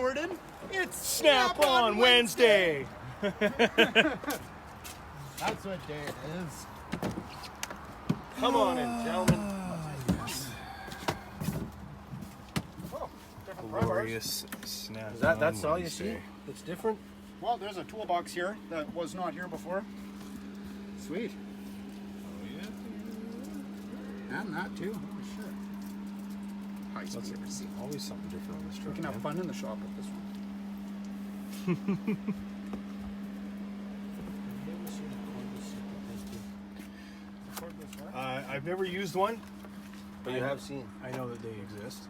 Jordan. It's Snap on Wednesday. That's what day it is. Come on in, gentlemen. Oh, different pry bars. Glorious snap. Is that, on that's all you Wednesday. see? It's different? Well, there's a toolbox here that was not here before. Sweet. Oh, yeah. And that too. Holy shit. Nice. That's Never seen. always something different on this truck. We can have man. fun in the shop with this one. I've never used one. But you have seen. I know that they exist.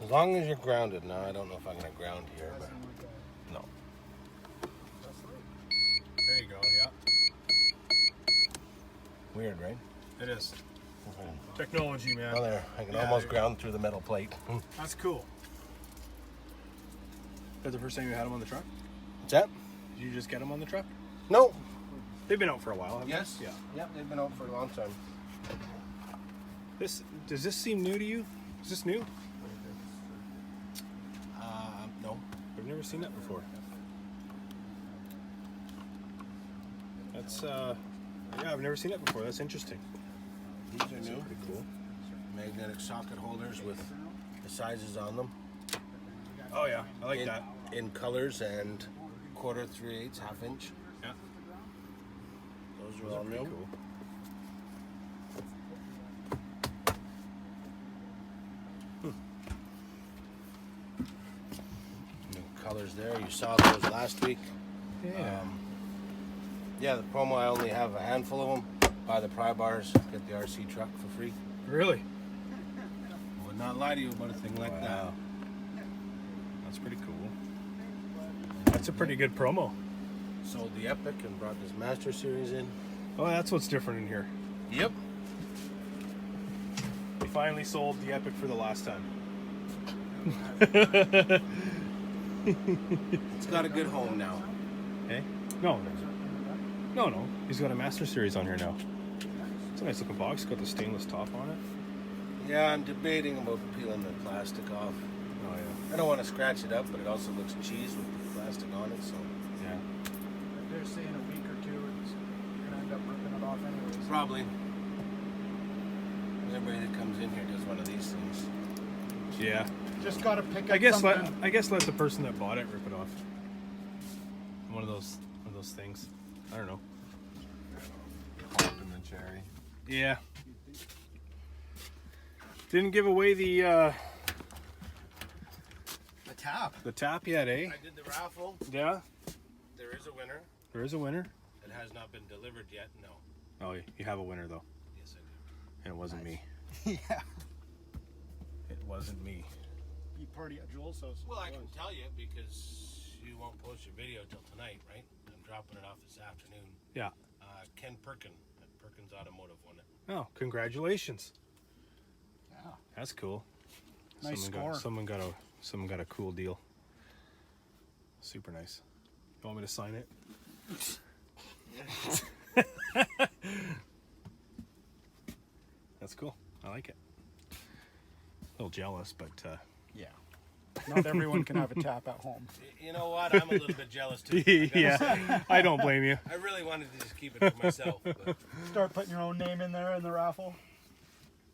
As long as you're grounded. Now, I don't know if I'm going to ground here, but no. There you go. Yeah, Weird, right? it is. Okay. Technology, man. Oh, there. I can Yeah, almost there- ground through the metal plate. That's cool. That's the first time you had them on the truck? What's that? Did you just get them on the truck? No. They've been out for a while, haven't Yes. they? Yeah. Yep, they've been out for a long time. Does this seem new to you? Is this new? No. I've never seen that before. That's yeah, I've never seen that before. That's interesting. These are That's new. pretty cool. Magnetic socket holders with the sizes on them. Oh yeah, I like in, that. in colors and 1/4, 3/8, 1/2 inch. Yeah, Those are those all are pretty new. cool. New colors there. You saw those last week. Yeah. Yeah, the promo, I only have a handful of them. Buy the pry bars, get the RC truck for free. Really? Would not lie to you about a thing like Wow. That's pretty cool. That's a pretty good promo. that. Sold the Epic and brought this Master Series in. Oh, that's what's different in here. Yep. We finally sold the Epic for the last time. It's got a good home now. Hey? No, no. He's got a Master Series on here now. It's a nice looking box. Got the stainless top on it. Yeah, I'm debating about peeling the plastic off. Oh yeah. I don't want to scratch it up, but it also looks cheese with the plastic on it, so Yeah. They're saying a week or two, you're gonna end up ripping it off anyways. probably. Everybody that comes in here does one of these things. Yeah. Just gotta pick up I guess something. let the person that bought it rip it off. One of those things. I don't know. Popped in the cherry. Yeah. Didn't give away the tap. tap yet, eh? I did the raffle. Yeah. There is a winner. There is a winner. It has not been delivered yet. No. Oh, you have a winner though, Yes, I do. and it wasn't me. Yeah. It wasn't me. You party at Jules' house. Well, I can tell you because you won't post your video till tonight, right? I'm dropping it off this afternoon. Yeah. Ken Perkin at Perkins Automotive won it. Oh, congratulations. Yeah. That's cool. Nice score. Someone got a cool deal. Super nice. You want me to sign it? That's cool. I like it. A little jealous, but Yeah. Not everyone can have a tap at home. You know what? I'm a little bit jealous too. I gotta say. yeah, I don't blame you. I really wanted to just keep it for myself, but Start putting your own name in there in the raffle.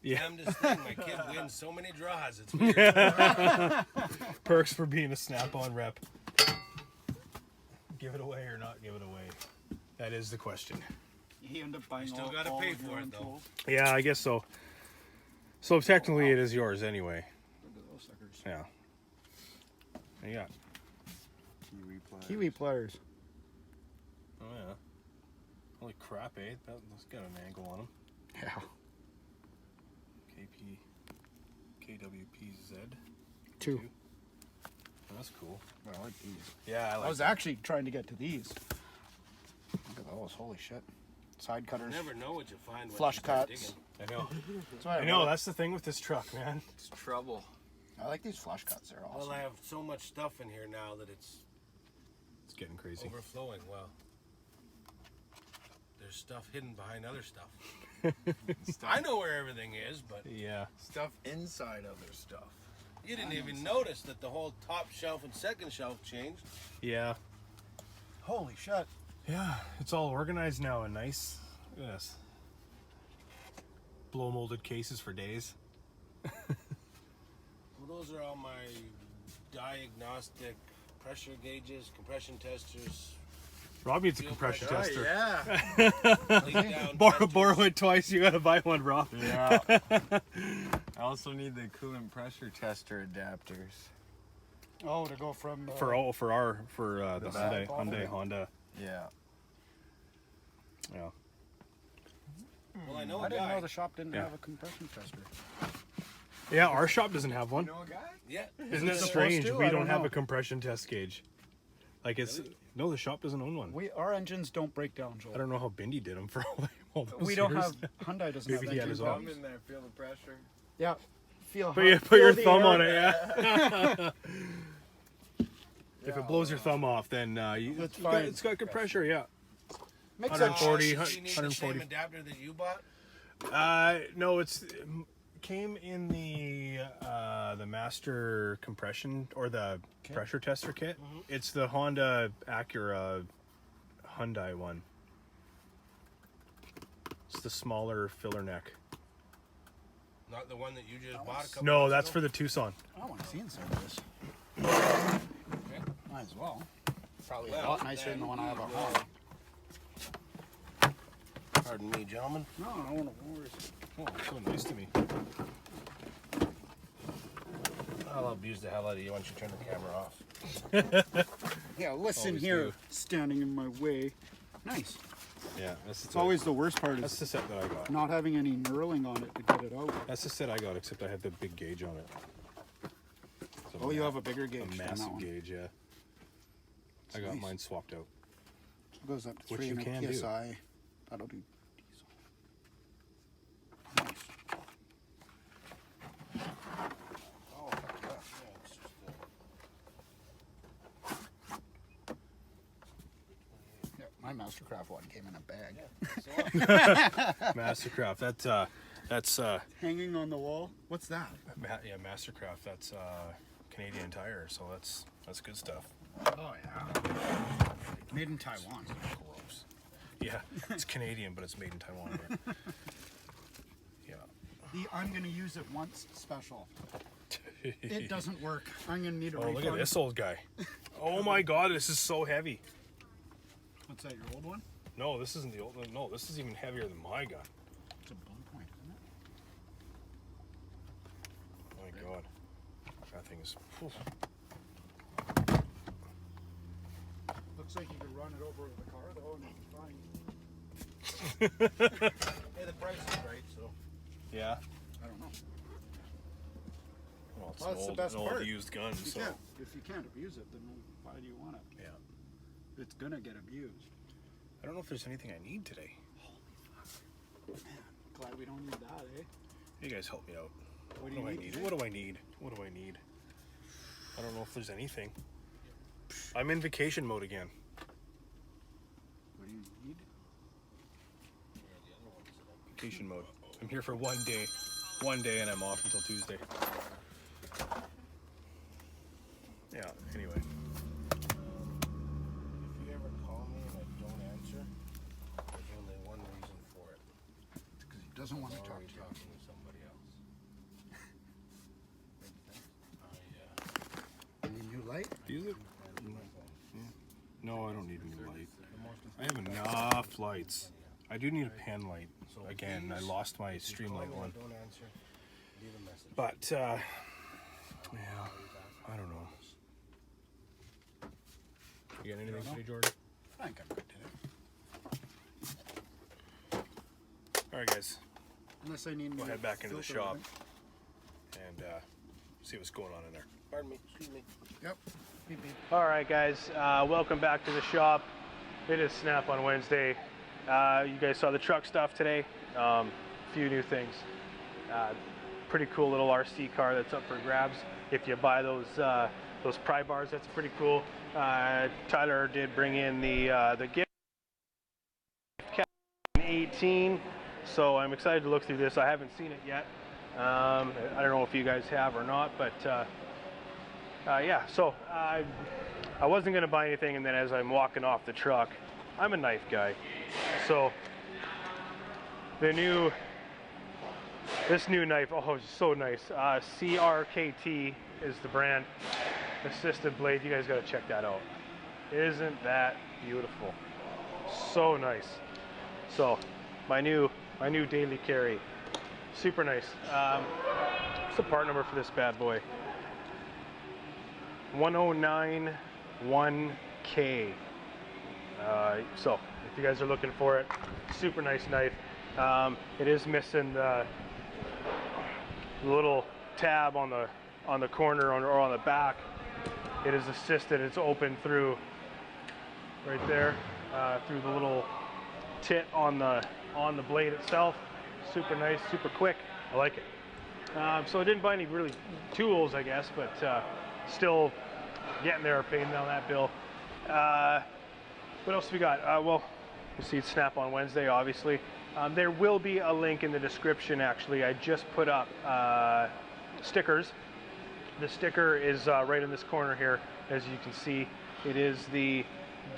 Yeah, I'm just thinking, my kid wins so many draws. It's weird. perks for being a Snap-on rep. Give it away or not give it away? That is the question. You end up buying still all, gotta all pay of your for it, own though. tools. Yeah, I guess so. So technically, it is yours anyway. Look at those suckers. Yeah. Yeah. Kiwi pliers. Kiwi pliers. Oh yeah. Holy crap, eh? That's got an angle on them. Yeah. KWPZ. Two. Oh, that's cool. I like these. Yeah, I was actually trying to get to these. Look at those. Holy shit. Side You cutters. never know what you find when Flush you start cuts. digging. I know. That's why I know. That's the thing with this truck, man. It's trouble. I like these flush cuts. They're awesome. Well, I have so much stuff in here now that it's It's getting crazy. overflowing. Well, there's stuff hidden behind other stuff. I know where everything is, but Yeah. Stuff inside other stuff. You didn't even notice that the whole top shelf and second shelf changed. Yeah. Holy shit. Yeah, it's all organized now and nice. Yes. Blow molded cases for days. Well, those are all my diagnostic pressure gauges, compression testers, Rob needs a Feel compression pressure. tester. leak down Borrow testers. it twice, you gotta buy one, Rob. Yeah. I also need the coolant pressure tester adapters. Oh, to go from For the side Hyundai bottom. Honda. Yeah. Yeah. Well, I know I a didn't guy. know the shop didn't Yeah. have a compression tester. Yeah, our shop doesn't have one. You know a guy? Yeah. Isn't it supposed strange? to? We I don't don't have know. a compression test gauge. Like it's no, the shop doesn't own one. Our engines don't break down, Joel. I don't know how Bindi did them for all those We don't years. have Hyundai doesn't Maybe have he had engine his own. I'm problems. in there, feel the pressure. Yeah, feel. But you how- put your feel the thumb air. on it, yeah. If it blows your thumb off, then It's fine. it's got good pressure, yeah. Makes 140, sense. Do you need the 140. same adapter that you bought? No, it came in the master compression or the pressure tester kit. It's the Honda Acura Hyundai one. It's the smaller filler neck. Not the one that you just bought a couple No, months that's ago? for the Tucson. I want to see inside of this. Might as well. Probably a Well, lot nicer than the one I have at then home. Pardon me, gentlemen. No, I don't want to worry. Oh, so nice to me. I'll abuse the hell out of you once you turn the camera off. Yeah, listen Always here, do. standing in my way. Nice. Yeah, that's It's always the worst part that's is the set that I got. not having any knurling on it to get it out. That's the set I got, except I have the big gauge on it. So Oh, you have a bigger gauge a than that massive one. gauge, yeah. I got nice. mine swapped out. It goes up to Which you 300 can do. PSI. That'll do diesel. Nice. Oh, yeah, it's just Yeah, my Mastercraft one came in a bag. Mastercraft. That's Hanging on the wall. What's that? yeah, Mastercraft. That's Canadian Tire. So that's good stuff. Oh yeah. Made in Taiwan. Gross. Yeah, it's Canadian, but it's made in Taiwan. Right? Yeah. The I'm gonna use it once special. It doesn't work. I'm gonna need a Oh, refund. look at this old guy. Oh my God, this is so heavy. What's that? Your old one? No, this isn't the old one. No, this is even heavier than my gun. It's a Blue Point, isn't it? My God, that thing is. Whew. Looks like you could run it over with the car though, and it'd be fine. Hey, the price is right, so. Yeah. I don't know. Well, it's Well, an that's the old, best an old part. used gun. You So can't. If you can't abuse it, then why do you want it? yeah. It's gonna get abused. I don't know if there's anything I need today. Glad we don't need that, eh? You guys help me out. What do you need today? What do I need? What do I need? I don't know if there's anything. I'm in vacation mode again. What do you need? Vacation mode. I'm here for one day, and I'm off until Tuesday. Yeah. Anyway. If you ever call me and I don't answer, there's only one reason for it. Because he doesn't want to I'm talk already to you. talking to somebody else. You need new light? Use it? No, I don't need a new light. I have enough lights. I do need a pan light. Again, I lost my Streamlight one. Don't answer. Leave a message. But, yeah, I don't know. You got anything for me, Jordan? I think I'm good today. All right, guys. Unless I need We'll new head back into the filter shop light. and see what's going on in there. Pardon me. Excuse me. Yep. Beep, beep. All right, guys. Welcome back to the shop. It is Snap on Wednesday. You guys saw the truck stuff today. Few new things. Pretty cool little RC car that's up for grabs. If you buy those pry bars, that's pretty cool. Tyler did bring in the gift 18, so I'm excited to look through this. I haven't seen it yet. I don't know if you guys have or not, but yeah, so I wasn't going to buy anything, and then as I'm walking off the truck, I'm a knife guy. So this new knife, oh, it's so nice. CRKT is the brand. Assisted blade, you guys got to check that out. Isn't that beautiful? So nice. So my new daily carry, super nice. What's the part number for this bad boy? 1091K. So if you guys are looking for it, super nice knife. It is missing the little tab on the corner or on the back. It is assisted. It's open through right there, through the little tit on the blade itself. Super nice, super quick. I like it. So I didn't buy any really tools, I guess, but still getting there, paying down that bill. What else we got? Well, you see Snap-on Wednesday, obviously. There will be a link in the description, actually. I just put up stickers. The sticker is right in this corner here, as you can see. It is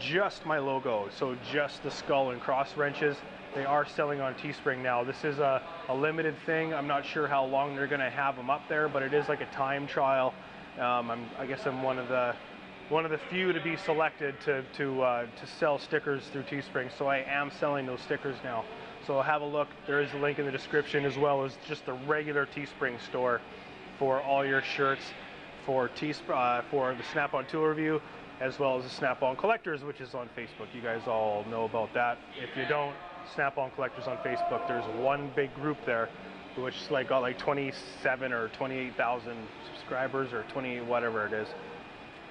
just my logo, so just the skull and cross wrenches. They are selling on Teespring now. This is a limited thing. I'm not sure how long they're gonna have them up there, but it is like a time trial. I guess I'm one of the few to be selected to sell stickers through Teespring, so I am selling those stickers now. So have a look. There is a link in the description, as well as just the regular Teespring store for all your shirts for the Snap-on Tool Review, as well as the Snap-on Collectors, which is on Facebook. You guys all know about that. If you don't, Snap-on Collectors on Facebook, there's one big group there, which got like 27 or 28,000 subscribers, or 20, whatever it is.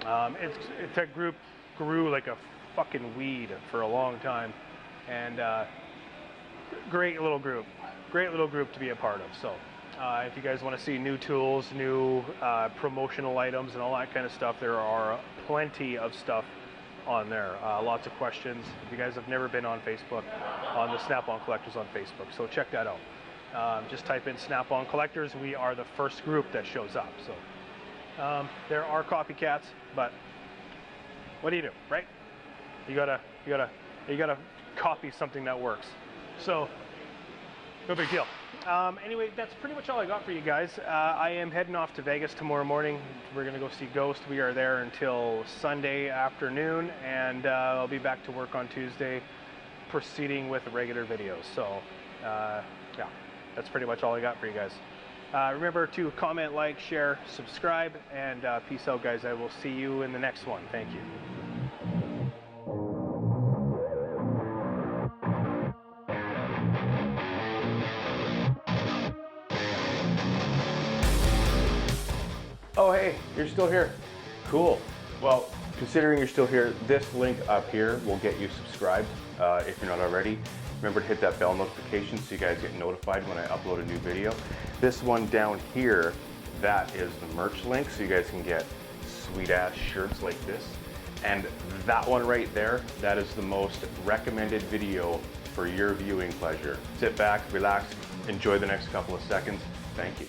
That group grew like a fucking weed for a long time, and great little group to be a part of. So if you guys want to see new tools, new promotional items and all that kind of stuff, there are plenty of stuff on there. Lots of questions. If you guys have never been on Facebook, on the Snap-on Collectors on Facebook, so check that out. Just type in Snap-on Collectors. We are the first group that shows up. So there are copycats, but what do you do, right? You gotta copy something that works. So no big deal. Anyway, that's pretty much all I got for you guys. I am heading off to Vegas tomorrow morning. We're gonna go see Ghost. We are there until Sunday afternoon, and I'll be back to work on Tuesday, proceeding with regular videos. So yeah, that's pretty much all I got for you guys. Remember to comment, like, share, subscribe, and peace out, guys. I will see you in the next one. Thank you. Oh, hey, you're still here. Cool. Well, considering you're still here, this link up here will get you subscribed if you're not already. Remember to hit that bell notification so you guys get notified when I upload a new video. This one down here, that is the merch link, so you guys can get sweet ass shirts like this. And that one right there, that is the most recommended video for your viewing pleasure. Sit back, relax, enjoy the next couple of seconds. Thank you.